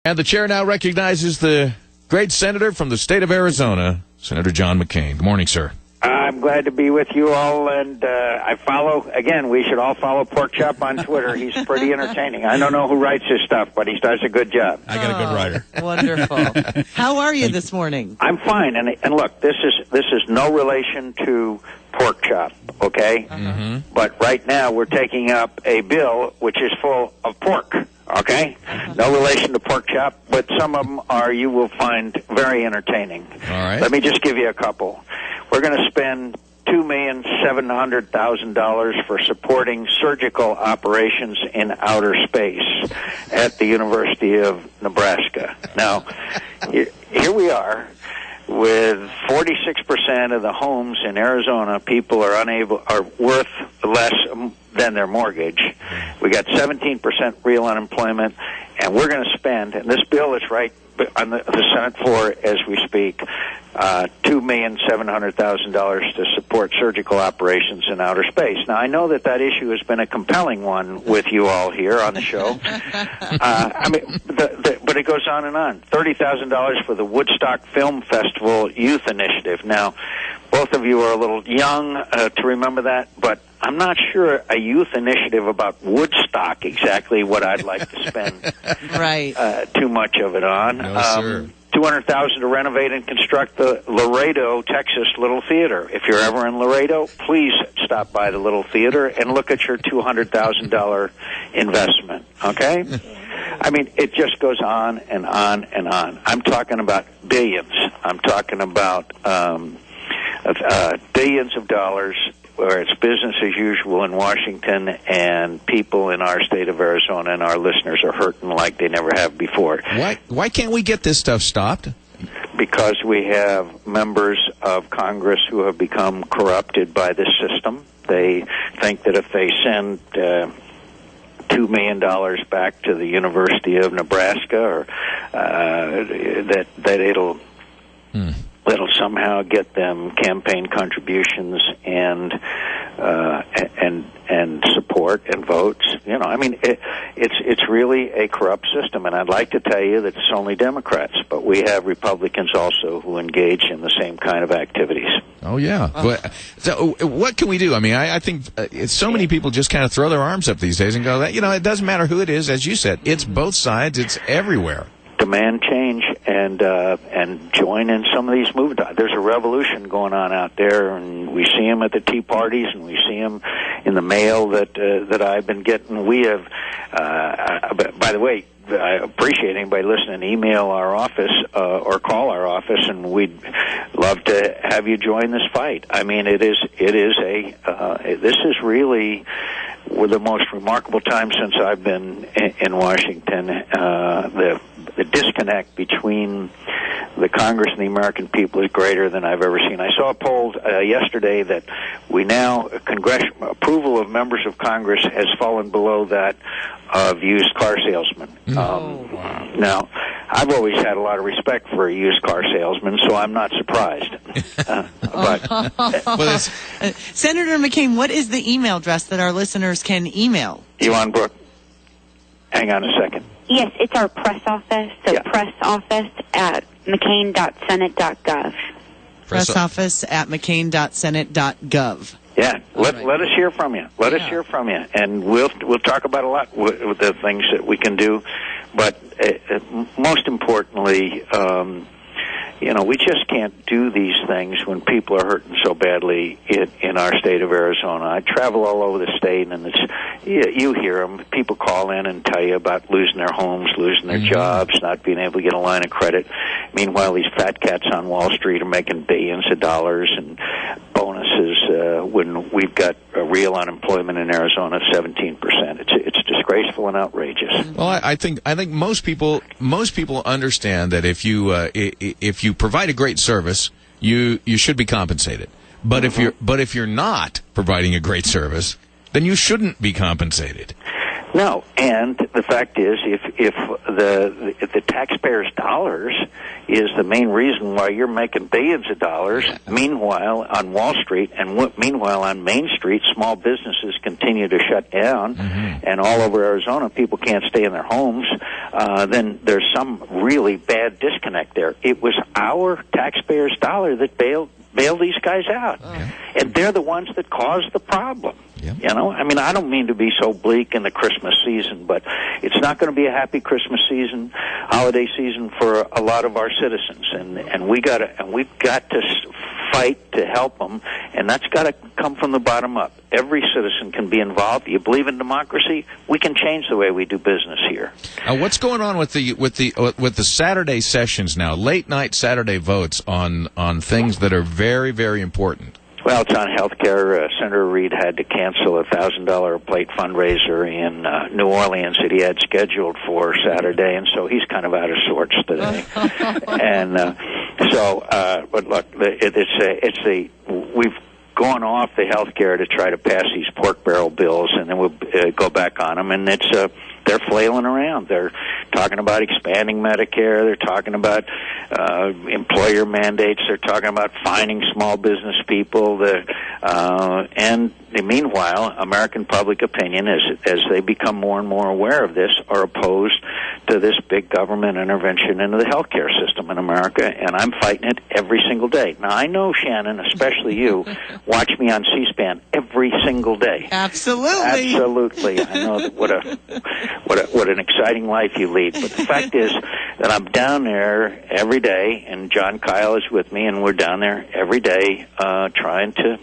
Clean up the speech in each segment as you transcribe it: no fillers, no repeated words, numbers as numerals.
And the chair now recognizes the great senator from the state of Arizona, Senator John McCain. Good morning, sir. I'm glad to be with you all, and I follow, again, we should all follow Pork Chop on Twitter. He's pretty entertaining. I don't know who writes his stuff, but he does a good job. I got a good writer. Wonderful. How are you this morning? I'm fine, and look, this is no relation to Pork Chop, okay? Mm-hmm. But right now we're taking up a bill which is full of pork. Okay? No relation to Pork Chop, but some of them you will find very entertaining. All right. Let me just give you a couple. We're going to spend $2,700,000 for supporting surgical operations in outer space at the University of Nebraska. Now, here we are. With 46% of the homes in Arizona, people are worth less than their mortgage. We got 17% real unemployment, and we're going to spend, and this bill is right on the Senate floor as we speak, $2,700,000 to support surgical operations in outer space. Now, I know that issue has been a compelling one with you all here on the show. But it goes on and on. $30,000 for the Woodstock Film Festival Youth Initiative. Now, both of you are a little young to remember that, but I'm not sure a youth initiative about Woodstock exactly what I'd like to spend too much of it on. No, sir. $200,000 to renovate and construct the Laredo, Texas Little Theater. If you're ever in Laredo, please stop by the Little Theater and look at your $200,000 investment. Okay? I mean, it just goes on and on and on. I'm talking about billions. I'm talking about billions of dollars where it's business as usual in Washington, and people in our state of Arizona and our listeners are hurting like they never have before. Why can't we get this stuff stopped? Because we have members of Congress who have become corrupted by this system. They think that if they send $2 million back to the University of Nebraska, or that it'll somehow get them campaign contributions and support and votes. You know, I mean, it's really a corrupt system, and I'd like to tell you that it's only Democrats, but we have Republicans also who engage in the same kind of activities. Oh, yeah. But, so what can we do? I mean, I think so many people just kind of throw their arms up these days and go, you know, it doesn't matter who it is. As you said, it's both sides. It's everywhere. Demand change and join in some of these movements. There's a revolution going on out there, and we see them at the tea parties, and we see them in the mail that I've been getting. We have, by the way, I appreciate anybody listening. Email our office or call our office, and we'd love to have you join this fight. I mean, this is really the most remarkable time since I've been in Washington. The disconnect between the Congress and the American people is greater than I've ever seen. I saw a poll yesterday that we now, congressional approval of members of Congress has fallen below that of used car salesmen. Now, I've always had a lot of respect for a used car salesman, so I'm not surprised. Senator McCain, what is the email address that our listeners can email? Yvonne Brooke, hang on a second. Yes, it's our press office, press office at mccain.senate.gov. Press office at mccain.senate.gov. Yeah, let us hear from you. Let us hear from you, and we'll talk about a lot with the things that we can do. But most importantly, you know, we just can't do these things when people are hurting so badly in our state of Arizona. I travel all over the state, and you hear them. People call in and tell you about losing their homes, losing their jobs, not being able to get a line of credit. Meanwhile, these fat cats on Wall Street are making billions of dollars and bonuses when we've got a real unemployment in Arizona of 17%. It's disgraceful and outrageous. Well, I think most people understand that if you provide a great service, you should be compensated. But if you're not providing a great service, then you shouldn't be compensated. No, and the fact is, if the taxpayers' dollars is the main reason why you're making billions of dollars. Meanwhile, on Wall Street and meanwhile on Main Street, small businesses continue to shut down, and all over Arizona, people can't stay in their homes. Then there's some really bad disconnect there. It was our taxpayers' dollar that bailed these guys out, and they're the ones that caused the problem. You know, I mean, I don't mean to be so bleak in the Christmas season, but it's not going to be a happy Christmas season, holiday season for a lot of our citizens, and we've got to fight to help them, and that's got to come from the bottom up. Every citizen can be involved. You believe in democracy? We can change the way we do business here. What's going on with the Saturday sessions now? Late night Saturday votes on things that are very, very important. Well, it's on health care. Senator Reid had to cancel a $1,000 a plate fundraiser in New Orleans that he had scheduled for Saturday, and so he's kind of out of sorts today. And but look, we've gone off the health care to try to pass these pork barrel bills, and then we'll go back on them, and they're flailing around. They're talking about expanding Medicare. They're talking about employer mandates. They're talking about fining small business people. And meanwhile, American public opinion, as they become more and more aware of this, are opposed to this big government intervention into the healthcare system in America, and I'm fighting it every single day. Now, I know, Shannon, especially you, watch me on C-SPAN every single day. Absolutely. Absolutely. I know what an exciting life you lead. But the fact is that I'm down there every day, and John Kyle is with me, and we're down there every day trying to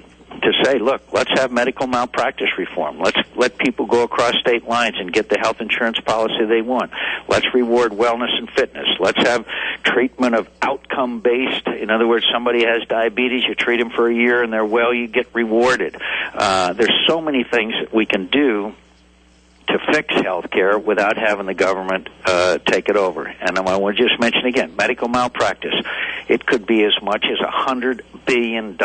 say, look, let's have medical malpractice reform. Let's let people go across state lines and get the health insurance policy they want. Let's reward wellness and fitness. Let's have treatment of outcome-based. In other words, somebody has diabetes, you treat them for a year, and they're well, you get rewarded. There's so many things that we can do to fix health care without having the government take it over. And I want to just mention again, medical malpractice. It could be as much as $100 billion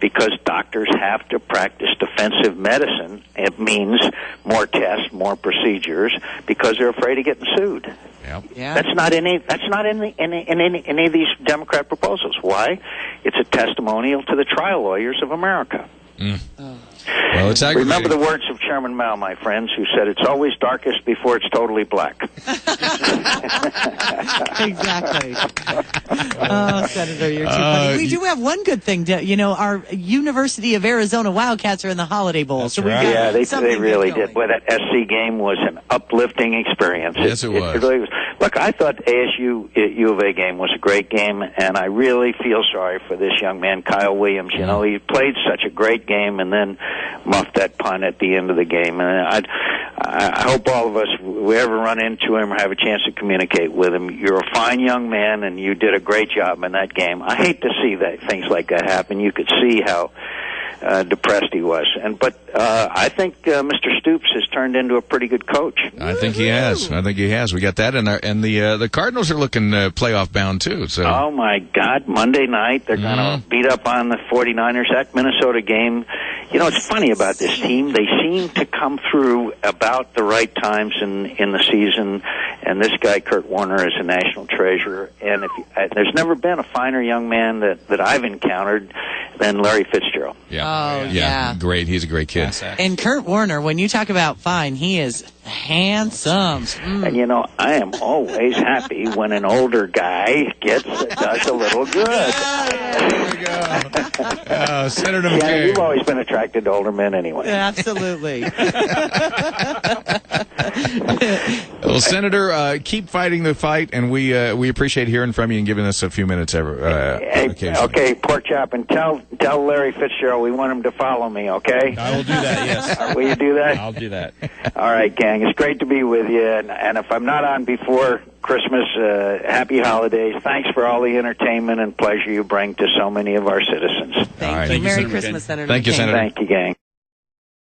because doctors have to practice defensive medicine. It means more tests, more procedures, because they're afraid of getting sued. Yep. Yeah. That's not in any of these Democrat proposals. Why? It's a testimonial to the trial lawyers of America. Well, it's aggravating. Remember the words of Chairman Mao, my friends, who said, "It's always darkest before it's totally black." Exactly. Oh, Senator, you're too funny. We do have one good thing. Our University of Arizona Wildcats are in the Holiday Bowl. That's so right. we've got they really did. Boy, that SC game was an uplifting experience. Yes, it was. It really was. Look, I thought ASU U of A game was a great game, and I really feel sorry for this young man, Kyle Williams. You know, he played such a great game and then muffed that punt at the end of the game. And I hope all of us, we ever run into him or have a chance to communicate with him. You're a fine young man, and you did a great job in that game. I hate to see things like that happen. You could see how depressed he was. But I think Mr. Stoops has turned into a pretty good coach. I think he has. We got that, and the Cardinals are looking playoff bound too. So. Oh my God! Monday night they're going to beat up on the 49ers. That Minnesota game. You know, it's funny about this team. They seem to come through about the right times in the season. And this guy, Kurt Warner, is a national treasure. And there's never been a finer young man that I've encountered than Larry Fitzgerald. Yeah. Great. He's a great kid. And Kurt Warner, when you talk about fine, he is handsome. And you know, I am always happy when an older guy does a little good. There we go. Senator Yeah, McCain. you've always been attracted to older men anyway. Absolutely. Well, Senator, keep fighting the fight, and we appreciate hearing from you and giving us a few minutes occasionally. Okay, pork chop, and tell Larry Fitzgerald we want him to follow me, okay? I will do that, yes. Will you do that? I'll do that. All right, gang. It's great to be with you, and if I'm not on before Christmas, happy holidays. Thanks for all the entertainment and pleasure you bring to so many of our citizens. Thank you. Merry Christmas, Senator Thank you, McCain. Senator. Thank you, gang.